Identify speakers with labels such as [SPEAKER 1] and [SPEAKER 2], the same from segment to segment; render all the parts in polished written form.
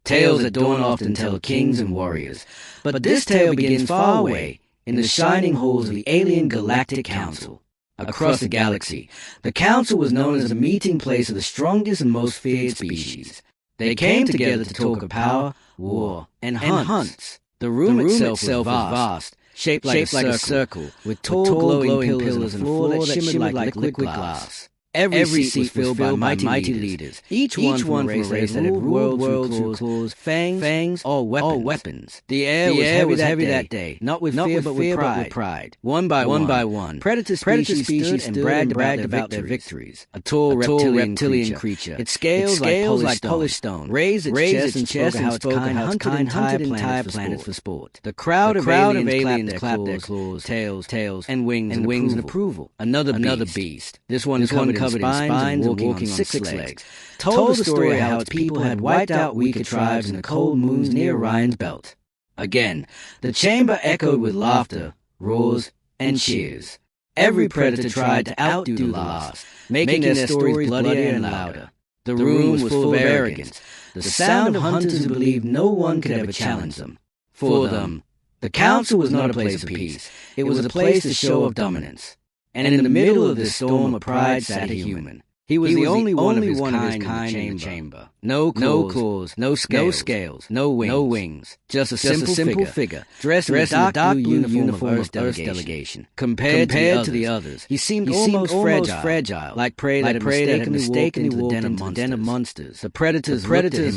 [SPEAKER 1] tales that don't often tell of kings and warriors. But this tale begins far away, in the shining halls of the Alien Galactic Council. Across the galaxy, the Council was known as the meeting place of the strongest and most feared species. They came together to talk of power, war, and hunts. The room itself was vast, shaped like a circle, with tall glowing pillars and a floor that shimmered like liquid glass. Every seat was filled by mighty leaders, each one from a race that had ruled worlds through claws, fangs, or weapons. The air was heavy that day, not with fear but with pride. One by one, predator species stood and bragged about their victories. A tall reptilian creature, its scales like polished stone, raised its chest and spoke how its kind hunted entire planets for sport. The crowd of aliens clapped their claws, tails, and wings in approval. Another beast. This one covered in spines and walking on six legs, told the story how its people had wiped out weaker tribes in the cold moons near Orion's belt. Again, the chamber echoed with laughter, roars, and cheers. Every predator tried to outdo the last, making their stories bloodier and louder. The room was full of arrogance, the sound of hunters who believed no one could ever challenge them. For them, the council was not a place of peace, it was a place to show of dominance. And in the middle of this storm of pride sat a human. He was the only one of his kind in the chamber. No claws, no scales, no wings. Just a simple figure, dressed in a dark blue uniform of Earth's delegation. Compared to the others, he seemed almost fragile, like prey that had mistakenly walked into the den of monsters. The predators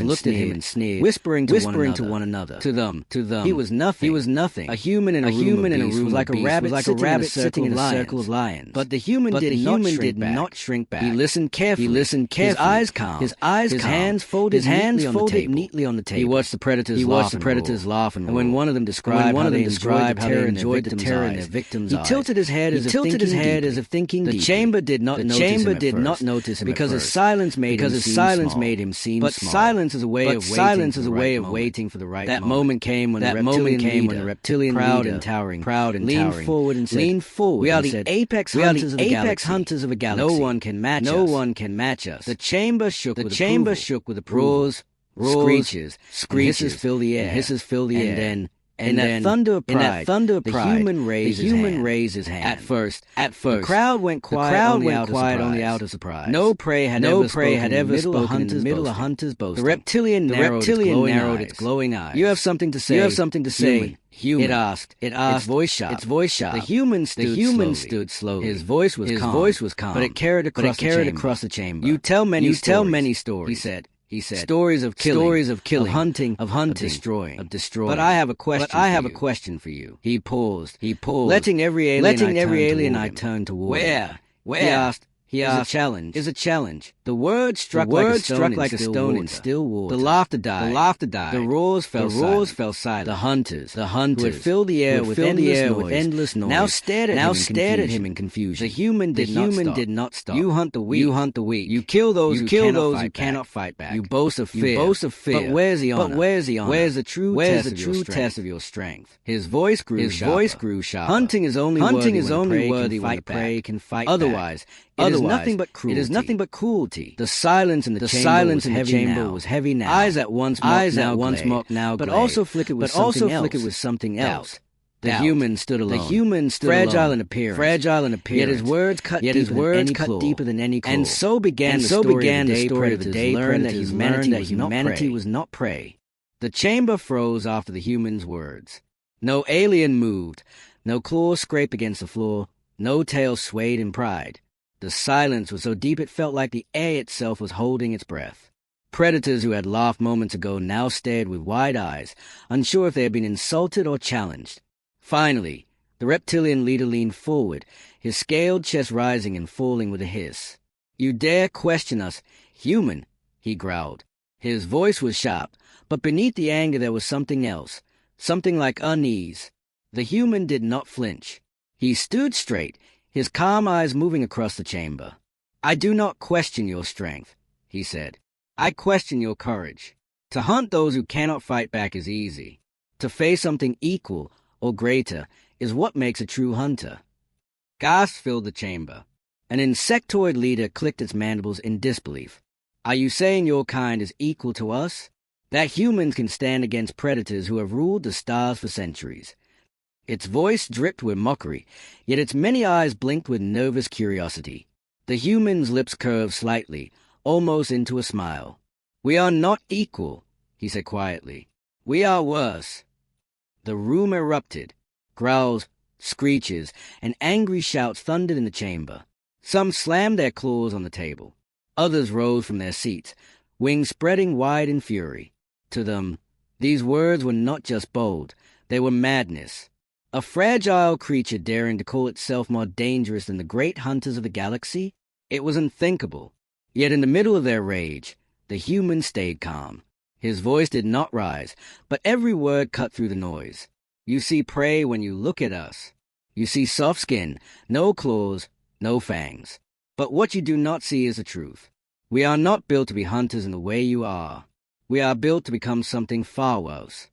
[SPEAKER 1] looked at him and sneered, whispering to one another. To them, he was nothing. A human in a room was like a rabbit sitting in a circle of lions. But the human did not shrink back. He listened carefully. His eyes calm. His hands folded neatly on the table. He watched the predators laugh and when one of them described how they enjoyed the terror in their victims' eyes, he tilted his head as if thinking deeply. The chamber did not notice him because his silence made him seem small. But silence is a way of waiting for the right moment. That moment came when the reptilian proud and towering, leaned forward and said, "We are the apex hunters of a galaxy. No one can match us." The chamber shook with applause. Screeches, hisses fill the air, and then in that thunder of pride, the human raised his hand. At first, the crowd went quiet on the outer surprise. No prey had ever spoken in the middle of hunters' boasting. The reptilian narrowed its glowing eyes. "You have something to say." Human. It asked. Its voice sharp. The human stood slowly. His voice was calm, but it carried across the chamber. You tell many stories, he said. Stories of killing, of hunting, of destroying. But I have a question for you. He paused. Letting every alien I turned toward. Where? He asked. Is a challenge. The word struck like a stone in still water. The laughter died. The roars fell silent. The hunters, who had filled the air with endless noise, now stared at him in confusion. The human did not stop. You hunt the weak. You kill those who cannot fight back. You boast of fear. But where's the honor? Where's the true test of your strength? His voice grew sharper. Hunting is only worthy when the prey can fight back. It is nothing but cruelty. The silence in the chamber was heavy now. Eyes at once mocked now, but also flickered with something else. The human stood alone. Fragile in appearance. Yet his words cut deeper than any claw. And so began the story of the day learned that humanity was not prey. The chamber froze after the human's words. No alien moved. No claws scraped against the floor. No tail swayed in pride. The silence was so deep it felt like the air itself was holding its breath. Predators who had laughed moments ago now stared with wide eyes, unsure if they had been insulted or challenged. Finally, the reptilian leader leaned forward, his scaled chest rising and falling with a hiss. "You dare question us, human?" he growled. His voice was sharp, but beneath the anger there was something else, something like unease. The human did not flinch. He stood straight, his calm eyes moving across the chamber. "I do not question your strength," he said. "I question your courage. To hunt those who cannot fight back is easy. To face something equal or greater is what makes a true hunter." Gasps filled the chamber. An insectoid leader clicked its mandibles in disbelief. "Are you saying your kind is equal to us?" that humans can stand against predators who have ruled the stars for centuries. Its voice dripped with mockery, yet its many eyes blinked with nervous curiosity. The human's lips curved slightly, almost into a smile. "We are not equal," he said quietly. "We are worse." The room erupted. Growls, screeches, and angry shouts thundered in the chamber. Some slammed their claws on the table. Others rose from their seats, wings spreading wide in fury. To them, these words were not just bold, they were madness. A fragile creature daring to call itself more dangerous than the great hunters of the galaxy? It was unthinkable. Yet in the middle of their rage, the human stayed calm. His voice did not rise, but every word cut through the noise. "You see prey when you look at us. You see soft skin, no claws, no fangs. But what you do not see is the truth. We are not built to be hunters in the way you are. We are built to become something far worse."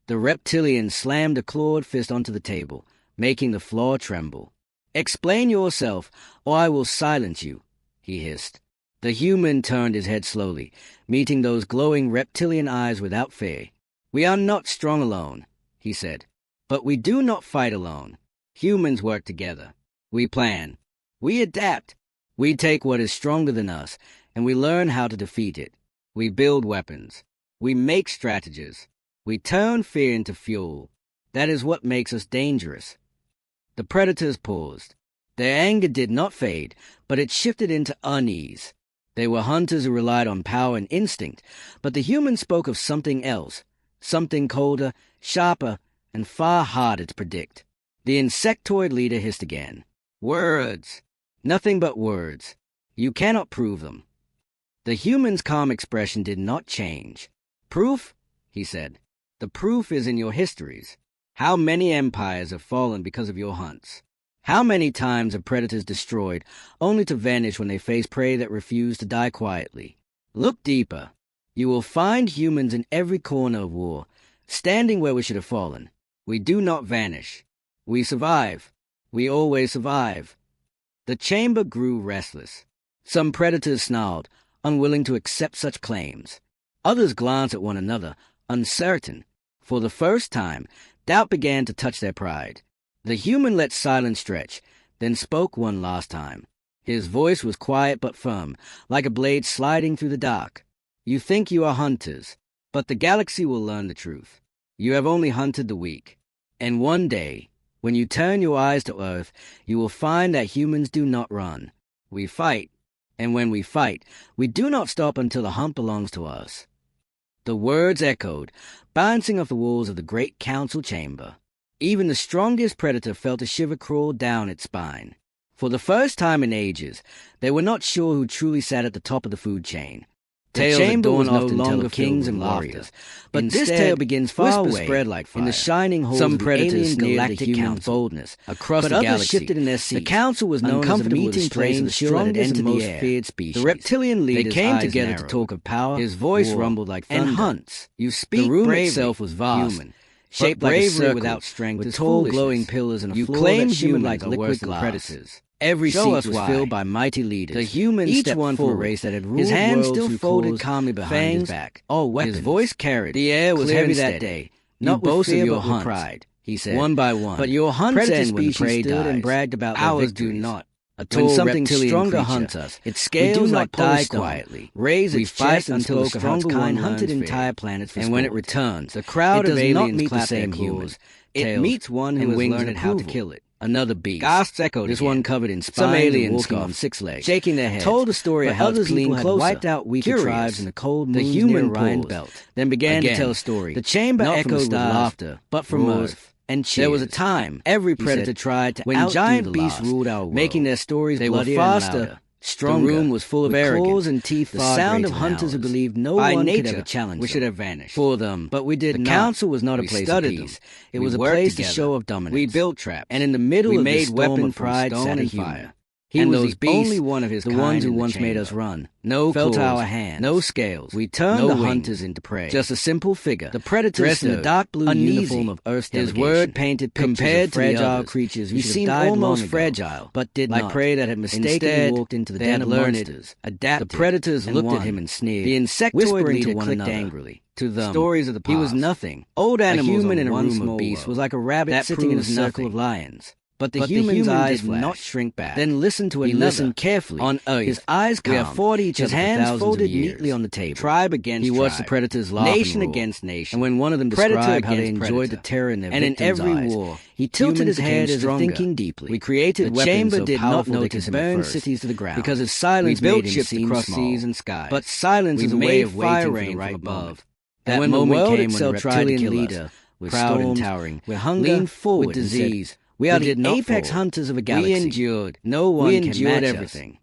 [SPEAKER 1] The reptilian slammed a clawed fist onto the table, making the floor tremble. "Explain yourself, or I will silence you," he hissed. The human turned his head slowly, meeting those glowing reptilian eyes without fear. "We are not strong alone," he said. "But we do not fight alone. Humans work together. We plan. We adapt. We take what is stronger than us, and we learn how to defeat it. We build weapons. We make strategies. We turn fear into fuel. That is what makes us dangerous." The predators paused. Their anger did not fade, but it shifted into unease. They were hunters who relied on power and instinct, but the humans spoke of something else, something colder, sharper, and far harder to predict. The insectoid leader hissed again. "Words! Nothing but words. You cannot prove them." The human's calm expression did not change. "Proof?" he said. "The proof is in your histories. How many empires have fallen because of your hunts? How many times have predators destroyed, only to vanish when they face prey that refuse to die quietly? Look deeper. You will find humans in every corner of war, standing where we should have fallen. We do not vanish. We survive. We always survive." The chamber grew restless. Some predators snarled, unwilling to accept such claims. Others glanced at one another, uncertain. For the first time, doubt began to touch their pride. The human let silence stretch, then spoke one last time. His voice was quiet but firm, like a blade sliding through the dark. "You think you are hunters, but the galaxy will learn the truth. You have only hunted the weak. And one day, when you turn your eyes to Earth, you will find that humans do not run. We fight, and when we fight, we do not stop until the hunt belongs to us." The words echoed, bouncing off the walls of the great council chamber. Even the strongest predator felt a shiver crawl down its spine. For the first time in ages, they were not sure who truly sat at the top of the food chain. The chamber was no longer kings and warriors, but instead, this tale begins far away, spread like fire. In the shining halls of the Alien Galactic Council, boldness across the galaxy. Others shifted in their seats. The council was known as a meeting place of the strongest and most feared species. The reptilian leaders came together to talk of power. His voice rumbled like thunder. And hunts. You speak. The room itself was vast, human, shaped like a circle without strength, with tall glowing pillars and a floor that shimmered like liquid glass. Predators. Every seat was filled by mighty leaders. The humans each one from a race that had ruled his hands still folded calmly behind his back. All weapons. His voice carried. The air was heavy that day. Not boast of your hunts, pride, he said, one by one. But your hunts end when the prey stood and bragged about ours do not. A tall something stronger hunts us. Its scales like die quietly. Raise its chest until the stronger one hunted entire planets. And when it returns, the crowd of aliens clap their claws. It meets one who has learned how to kill it. Another beast. Gasps echoed. This one covered in spines. Some aliens walking on 6 legs, shaking their heads, told a story of how others leaned closer, wiped out weaker tribes in the cold moons near Orion Belt. Then began to tell a story. The chamber echoed with laughter, but from Earth and cheers. There was a time every predator tried to when giant beasts ruled our world, making their stories they were faster. Stronger. The room was full of arrogance, claws and teeth, the sound of hunters who believed no one could ever challenge them. We should have vanished for them, but we did not. The council was not a place of peace. It was a place to show of dominance. We built traps, and in the middle of this storm of pride sat a human. He was the only one of his kind, the ones who once made us run. No felt claws, our hands, no scales. We turned the hunters into prey. Just a simple figure. The predator dressed in the dark blue uniform of Earth's delegation. His word painted compared to fragile creatures who seemed almost fragile, but did not. Like prey that had mistakenly walked into the den of monsters. Adapted. The predators looked at him and sneered. The insectoid leader clicked angrily. To them,
[SPEAKER 2] stories of the past.
[SPEAKER 1] He was nothing. Old animals,
[SPEAKER 2] a human
[SPEAKER 1] in a
[SPEAKER 2] one
[SPEAKER 1] room
[SPEAKER 2] small
[SPEAKER 1] of beasts,
[SPEAKER 2] world.
[SPEAKER 1] was like a rabbit
[SPEAKER 2] That
[SPEAKER 1] sitting in a
[SPEAKER 2] proves
[SPEAKER 1] circle
[SPEAKER 2] nothing.
[SPEAKER 1] of lions. But the
[SPEAKER 2] But the
[SPEAKER 1] human's
[SPEAKER 2] human
[SPEAKER 1] eyes
[SPEAKER 2] did
[SPEAKER 1] did not
[SPEAKER 2] not
[SPEAKER 1] shrink back.
[SPEAKER 2] Then
[SPEAKER 1] listen to
[SPEAKER 2] He
[SPEAKER 1] another.
[SPEAKER 2] listened carefully.
[SPEAKER 1] On Earth,
[SPEAKER 2] His eyes
[SPEAKER 1] we have
[SPEAKER 2] calm.
[SPEAKER 1] fought each
[SPEAKER 2] His
[SPEAKER 1] other for
[SPEAKER 2] hands
[SPEAKER 1] thousands
[SPEAKER 2] folded
[SPEAKER 1] of years.
[SPEAKER 2] neatly on the table.
[SPEAKER 1] Tribe against
[SPEAKER 2] He
[SPEAKER 1] tribe.
[SPEAKER 2] watched the predators laugh
[SPEAKER 1] Nation
[SPEAKER 2] and roar.
[SPEAKER 1] against nation.
[SPEAKER 2] And when one of them
[SPEAKER 1] predator
[SPEAKER 2] described how they
[SPEAKER 1] against
[SPEAKER 2] enjoyed
[SPEAKER 1] predator.
[SPEAKER 2] the terror in their
[SPEAKER 1] And in
[SPEAKER 2] victims'
[SPEAKER 1] every
[SPEAKER 2] eyes,
[SPEAKER 1] war, he tilted
[SPEAKER 2] humans
[SPEAKER 1] his head
[SPEAKER 2] became
[SPEAKER 1] as if
[SPEAKER 2] stronger.
[SPEAKER 1] thinking deeply.
[SPEAKER 2] We created
[SPEAKER 1] the
[SPEAKER 2] weapons
[SPEAKER 1] chamber
[SPEAKER 2] so
[SPEAKER 1] did not
[SPEAKER 2] powerful they
[SPEAKER 1] notice
[SPEAKER 2] could
[SPEAKER 1] him at
[SPEAKER 2] burn
[SPEAKER 1] first,
[SPEAKER 2] cities to the ground.
[SPEAKER 1] because his silence
[SPEAKER 2] We built
[SPEAKER 1] made him
[SPEAKER 2] ships
[SPEAKER 1] seem
[SPEAKER 2] across
[SPEAKER 1] small.
[SPEAKER 2] seas and skies.
[SPEAKER 1] But silence
[SPEAKER 2] We
[SPEAKER 1] is a way
[SPEAKER 2] made
[SPEAKER 1] of
[SPEAKER 2] fire
[SPEAKER 1] waiting
[SPEAKER 2] rain
[SPEAKER 1] for the right
[SPEAKER 2] from above.
[SPEAKER 1] moment.
[SPEAKER 2] That
[SPEAKER 1] And when the
[SPEAKER 2] moment
[SPEAKER 1] world
[SPEAKER 2] came when the
[SPEAKER 1] itself tried to
[SPEAKER 2] reptilian
[SPEAKER 1] kill
[SPEAKER 2] leader,
[SPEAKER 1] us,
[SPEAKER 2] with
[SPEAKER 1] proud and
[SPEAKER 2] storms,
[SPEAKER 1] towering,
[SPEAKER 2] with hunger,
[SPEAKER 1] leaned forward
[SPEAKER 2] with
[SPEAKER 1] and
[SPEAKER 2] disease,
[SPEAKER 1] said, "We are
[SPEAKER 2] we
[SPEAKER 1] the
[SPEAKER 2] did not
[SPEAKER 1] apex
[SPEAKER 2] fall.
[SPEAKER 1] hunters of a
[SPEAKER 2] We
[SPEAKER 1] galaxy.
[SPEAKER 2] endured.
[SPEAKER 1] No one
[SPEAKER 2] We
[SPEAKER 1] can
[SPEAKER 2] endured
[SPEAKER 1] match
[SPEAKER 2] everything."
[SPEAKER 1] us."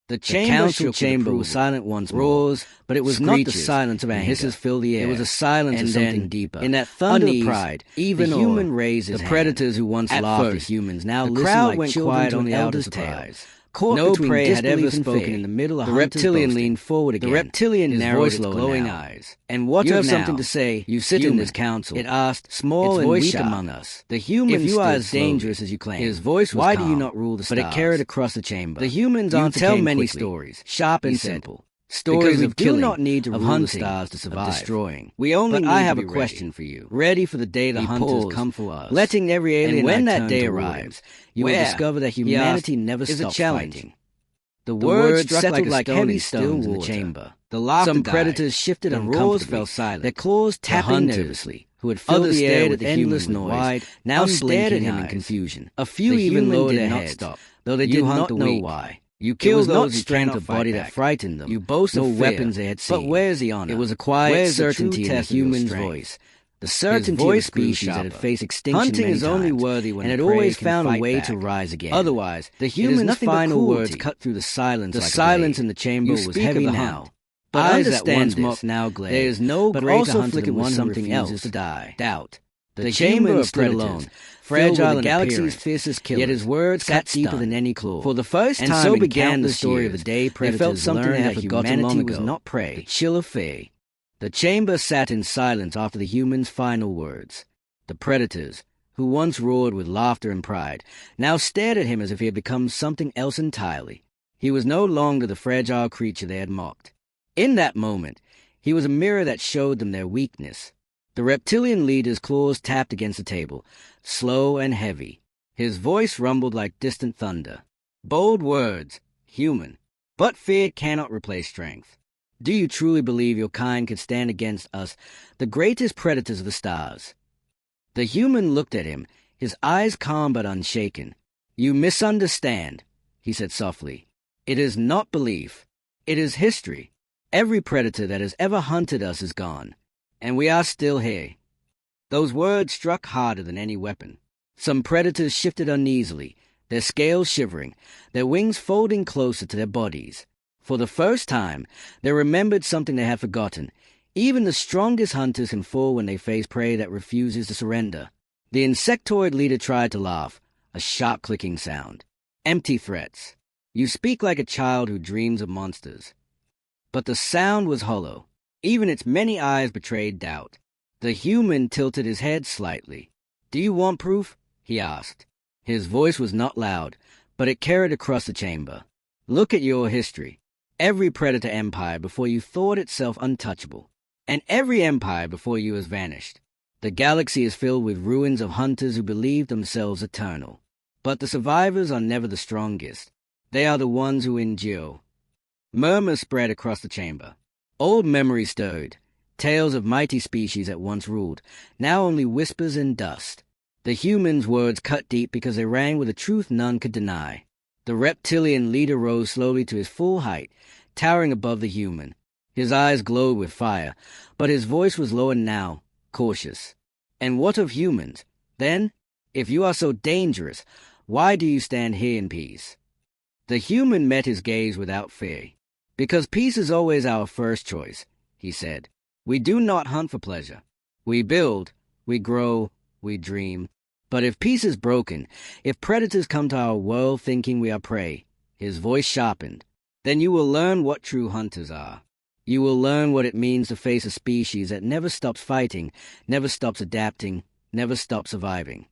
[SPEAKER 1] The council chamber was silent once more.
[SPEAKER 2] Roars,
[SPEAKER 1] But it was not the
[SPEAKER 2] screeches,
[SPEAKER 1] silence of
[SPEAKER 2] and
[SPEAKER 1] anger.
[SPEAKER 2] hisses filled the air.
[SPEAKER 1] It was a silence
[SPEAKER 2] And
[SPEAKER 1] of something
[SPEAKER 2] then,
[SPEAKER 1] deeper.
[SPEAKER 2] in that thunder of
[SPEAKER 1] Unease,
[SPEAKER 2] pride,
[SPEAKER 1] even
[SPEAKER 2] the
[SPEAKER 1] awe,
[SPEAKER 2] human raised his
[SPEAKER 1] the
[SPEAKER 2] hand.
[SPEAKER 1] predators who once
[SPEAKER 2] At
[SPEAKER 1] laughed
[SPEAKER 2] first,
[SPEAKER 1] at humans now
[SPEAKER 2] the
[SPEAKER 1] listened
[SPEAKER 2] crowd
[SPEAKER 1] like
[SPEAKER 2] went
[SPEAKER 1] children
[SPEAKER 2] quiet
[SPEAKER 1] to
[SPEAKER 2] on
[SPEAKER 1] an
[SPEAKER 2] the
[SPEAKER 1] elder's
[SPEAKER 2] elders'
[SPEAKER 1] tale.
[SPEAKER 2] tales.
[SPEAKER 1] Caught
[SPEAKER 2] No
[SPEAKER 1] between
[SPEAKER 2] prey had ever
[SPEAKER 1] disbelief and
[SPEAKER 2] spoken
[SPEAKER 1] fear.
[SPEAKER 2] in the middle of
[SPEAKER 1] The
[SPEAKER 2] hunters
[SPEAKER 1] reptilian
[SPEAKER 2] boasting.
[SPEAKER 1] leaned forward again.
[SPEAKER 2] The reptilian
[SPEAKER 1] his
[SPEAKER 2] narrowed
[SPEAKER 1] voice
[SPEAKER 2] its
[SPEAKER 1] low
[SPEAKER 2] glowing
[SPEAKER 1] now.
[SPEAKER 2] eyes.
[SPEAKER 1] "And what
[SPEAKER 2] You
[SPEAKER 1] of
[SPEAKER 2] have something
[SPEAKER 1] now?
[SPEAKER 2] to say,
[SPEAKER 1] You sit in
[SPEAKER 2] human?"
[SPEAKER 1] this council.
[SPEAKER 2] It asked, small
[SPEAKER 1] Its
[SPEAKER 2] and
[SPEAKER 1] voice
[SPEAKER 2] weak
[SPEAKER 1] sharp.
[SPEAKER 2] among us.
[SPEAKER 1] The human
[SPEAKER 2] If you are
[SPEAKER 1] stood
[SPEAKER 2] as dangerous
[SPEAKER 1] slowly.
[SPEAKER 2] as you claim,
[SPEAKER 1] His voice was
[SPEAKER 2] why do you
[SPEAKER 1] calm,
[SPEAKER 2] not rule the
[SPEAKER 1] but
[SPEAKER 2] stars?
[SPEAKER 1] it carried across the chamber.
[SPEAKER 2] The humans
[SPEAKER 1] You
[SPEAKER 2] answer
[SPEAKER 1] tell
[SPEAKER 2] came
[SPEAKER 1] many
[SPEAKER 2] quickly,
[SPEAKER 1] stories,
[SPEAKER 2] sharp
[SPEAKER 1] he
[SPEAKER 2] and
[SPEAKER 1] said.
[SPEAKER 2] simple.
[SPEAKER 1] Stories
[SPEAKER 2] Because we
[SPEAKER 1] of
[SPEAKER 2] do
[SPEAKER 1] killing,
[SPEAKER 2] not need to
[SPEAKER 1] of
[SPEAKER 2] rule the
[SPEAKER 1] hunting,
[SPEAKER 2] stars to
[SPEAKER 1] of
[SPEAKER 2] survive.
[SPEAKER 1] destroying.
[SPEAKER 2] We only
[SPEAKER 1] But
[SPEAKER 2] need
[SPEAKER 1] I
[SPEAKER 2] to
[SPEAKER 1] have
[SPEAKER 2] be
[SPEAKER 1] a
[SPEAKER 2] ready.
[SPEAKER 1] question for you.
[SPEAKER 2] Ready for the day the
[SPEAKER 1] He
[SPEAKER 2] hunters
[SPEAKER 1] paused,
[SPEAKER 2] come for us.
[SPEAKER 1] letting every alien
[SPEAKER 2] and when
[SPEAKER 1] eye
[SPEAKER 2] that
[SPEAKER 1] turn
[SPEAKER 2] day
[SPEAKER 1] toward
[SPEAKER 2] arrives,
[SPEAKER 1] him.
[SPEAKER 2] you will
[SPEAKER 1] Where?
[SPEAKER 2] discover that
[SPEAKER 1] He
[SPEAKER 2] humanity
[SPEAKER 1] asked,
[SPEAKER 2] never
[SPEAKER 1] is a
[SPEAKER 2] stops
[SPEAKER 1] challenge.
[SPEAKER 2] fighting.
[SPEAKER 1] The
[SPEAKER 2] The
[SPEAKER 1] words
[SPEAKER 2] words
[SPEAKER 1] struck
[SPEAKER 2] settled
[SPEAKER 1] like
[SPEAKER 2] like
[SPEAKER 1] stone
[SPEAKER 2] heavy
[SPEAKER 1] in
[SPEAKER 2] stones
[SPEAKER 1] still
[SPEAKER 2] in the
[SPEAKER 1] water.
[SPEAKER 2] chamber.
[SPEAKER 1] The laughter
[SPEAKER 2] Some
[SPEAKER 1] died.
[SPEAKER 2] predators shifted
[SPEAKER 1] The
[SPEAKER 2] uncomfortably,
[SPEAKER 1] roars fell silent.
[SPEAKER 2] their claws
[SPEAKER 1] The
[SPEAKER 2] tapping
[SPEAKER 1] hunters,
[SPEAKER 2] nervously, who had filled
[SPEAKER 1] others
[SPEAKER 2] the air
[SPEAKER 1] stared
[SPEAKER 2] with
[SPEAKER 1] at the
[SPEAKER 2] endless
[SPEAKER 1] human with
[SPEAKER 2] noise,
[SPEAKER 1] wide,
[SPEAKER 2] now stared at
[SPEAKER 1] unblinking
[SPEAKER 2] him in
[SPEAKER 1] eyes.
[SPEAKER 2] confusion.
[SPEAKER 1] A few
[SPEAKER 2] The
[SPEAKER 1] even
[SPEAKER 2] human
[SPEAKER 1] lowered
[SPEAKER 2] did
[SPEAKER 1] their
[SPEAKER 2] not
[SPEAKER 1] heads,
[SPEAKER 2] stop,
[SPEAKER 1] though they
[SPEAKER 2] You
[SPEAKER 1] did
[SPEAKER 2] hunt
[SPEAKER 1] not
[SPEAKER 2] the
[SPEAKER 1] know
[SPEAKER 2] weak.
[SPEAKER 1] why.
[SPEAKER 2] You
[SPEAKER 1] It
[SPEAKER 2] killed
[SPEAKER 1] was not
[SPEAKER 2] those who
[SPEAKER 1] strength
[SPEAKER 2] cannot
[SPEAKER 1] of body
[SPEAKER 2] fight
[SPEAKER 1] that
[SPEAKER 2] back.
[SPEAKER 1] frightened them.
[SPEAKER 2] You boast
[SPEAKER 1] no
[SPEAKER 2] of fear.
[SPEAKER 1] weapons they had seen.
[SPEAKER 2] But where's the honor?
[SPEAKER 1] It was a quiet
[SPEAKER 2] Where's the
[SPEAKER 1] certainty
[SPEAKER 2] true
[SPEAKER 1] in the
[SPEAKER 2] test of your
[SPEAKER 1] human's
[SPEAKER 2] strength?
[SPEAKER 1] voice. The certainty
[SPEAKER 2] His voice
[SPEAKER 1] of a
[SPEAKER 2] grew
[SPEAKER 1] species that had
[SPEAKER 2] sharper.
[SPEAKER 1] faced extinction
[SPEAKER 2] Hunting
[SPEAKER 1] many
[SPEAKER 2] is only
[SPEAKER 1] times,
[SPEAKER 2] worthy when
[SPEAKER 1] and
[SPEAKER 2] the
[SPEAKER 1] had
[SPEAKER 2] prey
[SPEAKER 1] always
[SPEAKER 2] can
[SPEAKER 1] found a
[SPEAKER 2] fight
[SPEAKER 1] way
[SPEAKER 2] back.
[SPEAKER 1] to rise again.
[SPEAKER 2] Otherwise,
[SPEAKER 1] the
[SPEAKER 2] it is
[SPEAKER 1] human's
[SPEAKER 2] nothing but
[SPEAKER 1] final
[SPEAKER 2] cruelty.
[SPEAKER 1] words cut through the silence
[SPEAKER 2] The
[SPEAKER 1] like
[SPEAKER 2] silence
[SPEAKER 1] a
[SPEAKER 2] in
[SPEAKER 1] blade.
[SPEAKER 2] the chamber
[SPEAKER 1] You
[SPEAKER 2] was
[SPEAKER 1] speak
[SPEAKER 2] heavy
[SPEAKER 1] of the
[SPEAKER 2] now.
[SPEAKER 1] hunt,
[SPEAKER 2] But
[SPEAKER 1] eyes that
[SPEAKER 2] understand
[SPEAKER 1] once
[SPEAKER 2] this,
[SPEAKER 1] mocked now glare.
[SPEAKER 2] there is no
[SPEAKER 1] but
[SPEAKER 2] greater
[SPEAKER 1] also
[SPEAKER 2] hunter
[SPEAKER 1] flickered
[SPEAKER 2] than
[SPEAKER 1] with
[SPEAKER 2] one who
[SPEAKER 1] something
[SPEAKER 2] refuses
[SPEAKER 1] else
[SPEAKER 2] to die.
[SPEAKER 1] doubt.
[SPEAKER 2] The
[SPEAKER 1] chamber
[SPEAKER 2] chamber
[SPEAKER 1] of
[SPEAKER 2] stood
[SPEAKER 1] predators,
[SPEAKER 2] alone,
[SPEAKER 1] fragile
[SPEAKER 2] fragile
[SPEAKER 1] in
[SPEAKER 2] in galaxy's
[SPEAKER 1] appearance,
[SPEAKER 2] fiercest killers.
[SPEAKER 1] yet his words
[SPEAKER 2] sat
[SPEAKER 1] cut deeper
[SPEAKER 2] stunned.
[SPEAKER 1] than any claw.
[SPEAKER 2] For the first
[SPEAKER 1] and
[SPEAKER 2] time
[SPEAKER 1] so
[SPEAKER 2] in
[SPEAKER 1] began the
[SPEAKER 2] countless
[SPEAKER 1] story of
[SPEAKER 2] years,
[SPEAKER 1] the day
[SPEAKER 2] they
[SPEAKER 1] predators
[SPEAKER 2] felt something
[SPEAKER 1] learned
[SPEAKER 2] they
[SPEAKER 1] that
[SPEAKER 2] had forgotten
[SPEAKER 1] humanity
[SPEAKER 2] long
[SPEAKER 1] was
[SPEAKER 2] ago,
[SPEAKER 1] not prey,
[SPEAKER 2] the chill of fear.
[SPEAKER 1] The chamber sat in silence after the human's final words. The predators, who once roared with laughter and pride, now stared at him as if he had become something else entirely. He was no longer the fragile creature they had mocked. In that moment, he was a mirror that showed them their weakness. The reptilian leader's claws tapped against the table, slow and heavy. His voice rumbled like distant thunder. Bold words, human, but fear cannot replace strength. Do you truly believe your kind could stand against us, the greatest predators of the stars? The human looked at him, his eyes calm but unshaken. You misunderstand, he said softly. It is not belief. It is history. Every predator that has ever hunted us is gone, and we are still here. Those words struck harder than any weapon. Some predators shifted uneasily, their scales shivering, their wings folding closer to their bodies. For the first time, they remembered something they had forgotten. Even the strongest hunters can fall when they face prey that refuses to surrender. The insectoid leader tried to laugh, a sharp clicking sound. Empty threats. You speak like a child who dreams of monsters. But the sound was hollow. Even its many eyes betrayed doubt. The human tilted his head slightly. Do you want proof? He asked. His voice was not loud, but it carried across the chamber. Look at your history. Every predator empire before you thought itself untouchable, and every empire before you has vanished. The galaxy is filled with ruins of hunters who believe themselves eternal. But the survivors are never the strongest. They are the ones who endure. Murmurs spread across the chamber. Old memories stirred. Tales of mighty species that once ruled, now only whispers and dust. The humans' words cut deep because they rang with a truth none could deny. The reptilian leader rose slowly to his full height, towering above the human. His eyes glowed with fire, but his voice was lower now, cautious. And what of humans? Then, if you are so dangerous, why do you stand here in peace? The human met his gaze without fear. Because peace is always our first choice, he said. We do not hunt for pleasure. We build, we grow, we dream. But if peace is broken, if predators come to our world thinking we are prey, his voice sharpened, then you will learn what true hunters are. You will learn what it means to face a species that never stops fighting, never stops adapting, never stops surviving.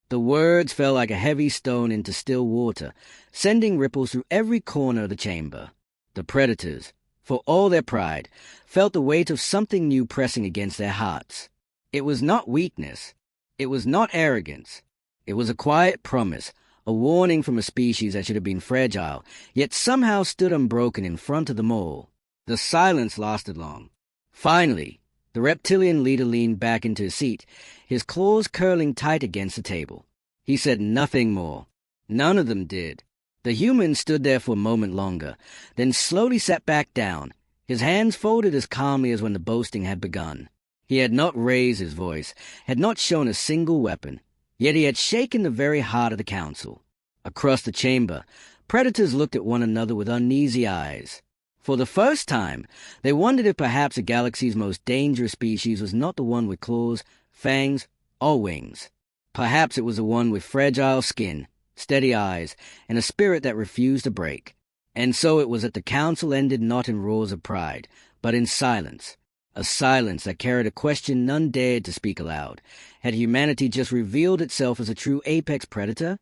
[SPEAKER 1] The words fell like a heavy stone into still water, sending ripples through every corner of the chamber. The predators, for all their pride, felt the weight of something new pressing against their hearts. It was not weakness. It was not arrogance. It was a quiet promise, a warning from a species that should have been fragile, yet somehow stood unbroken in front of them all. The silence lasted long. Finally, the reptilian leader leaned back into his seat, his claws curling tight against the table. He said nothing more. None of them did. The human stood there for a moment longer, then slowly sat back down, his hands folded as calmly as when the boasting had begun. He had not raised his voice, had not shown a single weapon, yet he had shaken the very heart of the council. Across the chamber, predators looked at one another with uneasy eyes. For the first time, they wondered if perhaps the galaxy's most dangerous species was not the one with claws, fangs, or wings. Perhaps it was the one with fragile skin, steady eyes, and a spirit that refused to break. And so it was that the council ended not in roars of pride, but in silence. A silence that carried a question none dared to speak aloud. Had humanity just revealed itself as a true apex predator?